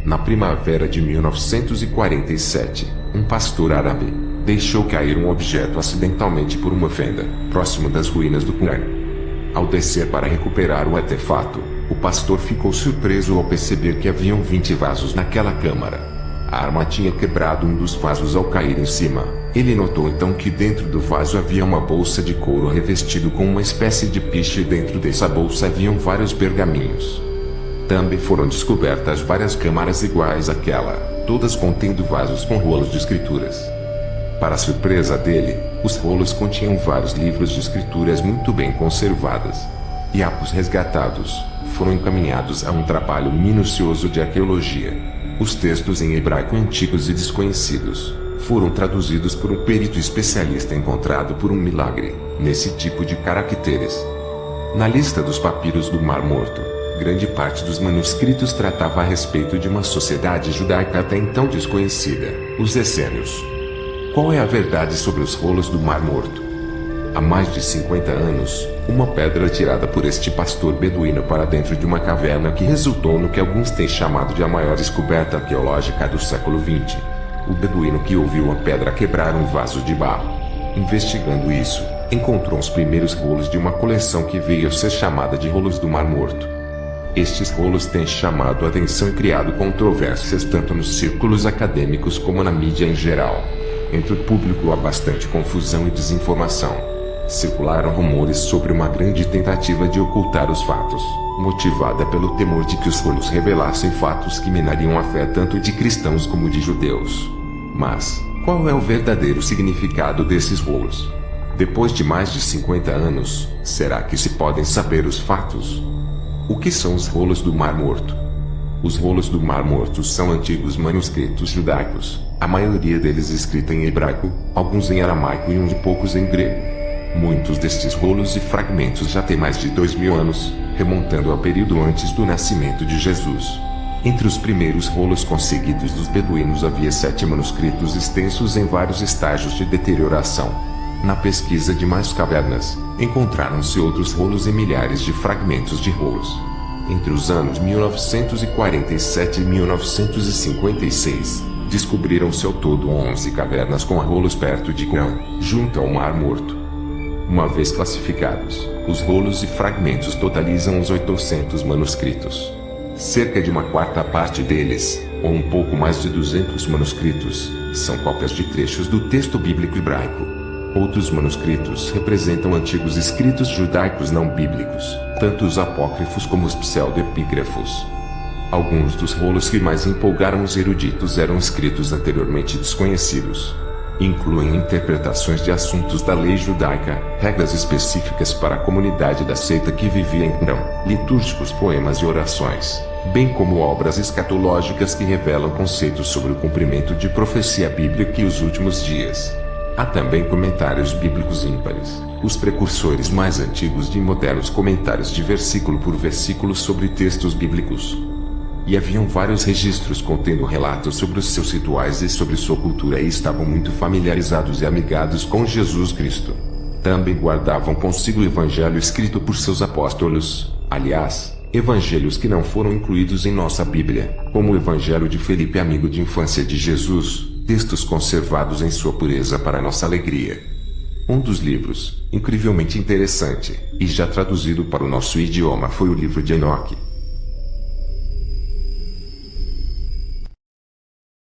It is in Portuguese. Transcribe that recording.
Na primavera de 1947, um pastor árabe deixou cair um objeto acidentalmente por uma fenda, próximo das ruínas do Qumran. Ao descer para recuperar o artefato, o pastor ficou surpreso ao perceber que haviam 20 vasos naquela câmara. A arma tinha quebrado um dos vasos ao cair em cima. Ele notou então que dentro do vaso havia uma bolsa de couro revestido com uma espécie de piche e dentro dessa bolsa haviam vários pergaminhos. Também foram descobertas várias câmaras iguais àquela, todas contendo vasos com rolos de escrituras. Para surpresa dele, os rolos continham vários livros de escrituras muito bem conservadas. E após resgatados, foram encaminhados a um trabalho minucioso de arqueologia. Os textos em hebraico antigos e desconhecidos foram traduzidos por um perito especialista encontrado por um milagre nesse tipo de caracteres. Na lista dos papiros do Mar Morto, grande parte dos manuscritos tratava a respeito de uma sociedade judaica até então desconhecida, os essênios. Qual é a verdade sobre os rolos do Mar Morto? Há mais de 50 anos, uma pedra tirada por este pastor beduíno para dentro de uma caverna que resultou no que alguns têm chamado de a maior descoberta arqueológica do século XX. O beduíno que ouviu a pedra quebrar um vaso de barro. Investigando isso, encontrou os primeiros rolos de uma coleção que veio a ser chamada de rolos do Mar Morto. Estes rolos têm chamado a atenção e criado controvérsias tanto nos círculos acadêmicos como na mídia em geral. Entre o público há bastante confusão e desinformação. Circularam rumores sobre uma grande tentativa de ocultar os fatos, motivada pelo temor de que os rolos revelassem fatos que minariam a fé tanto de cristãos como de judeus. Mas, qual é o verdadeiro significado desses rolos? Depois de mais de 50 anos, será que se podem saber os fatos? O que são os rolos do Mar Morto? Os rolos do Mar Morto são antigos manuscritos judaicos, a maioria deles escrita em hebraico, alguns em aramaico e uns poucos em grego. Muitos destes rolos e fragmentos já têm mais de 2000 anos, remontando ao período antes do nascimento de Jesus. Entre os primeiros rolos conseguidos dos beduínos havia 7 manuscritos extensos em vários estágios de deterioração. Na pesquisa de mais cavernas, encontraram-se outros rolos e milhares de fragmentos de rolos. Entre os anos 1947 e 1956, descobriram-se ao todo 11 cavernas com rolos perto de Qumran, junto ao Mar Morto. Uma vez classificados, os rolos e fragmentos totalizam uns 800 manuscritos. Cerca de uma quarta parte deles, ou um pouco mais de 200 manuscritos, são cópias de trechos do texto bíblico hebraico. Outros manuscritos representam antigos escritos judaicos não bíblicos, tanto os apócrifos como os pseudoepígrafos. Alguns dos rolos que mais empolgaram os eruditos eram escritos anteriormente desconhecidos. Incluem interpretações de assuntos da lei judaica, regras específicas para a comunidade da seita que vivia em Qumran, litúrgicos, poemas e orações, bem como obras escatológicas que revelam conceitos sobre o cumprimento de profecia bíblica e os últimos dias. Há também comentários bíblicos ímpares, os precursores mais antigos de modernos comentários de versículo por versículo sobre textos bíblicos. E haviam vários registros contendo relatos sobre os seus rituais e sobre sua cultura e estavam muito familiarizados e amigados com Jesus Cristo. Também guardavam consigo o evangelho escrito por seus apóstolos, aliás, evangelhos que não foram incluídos em nossa Bíblia, como o evangelho de Felipe, amigo de infância de Jesus, textos conservados em sua pureza para nossa alegria. Um dos livros, incrivelmente interessante, e já traduzido para o nosso idioma foi o livro de Enoque.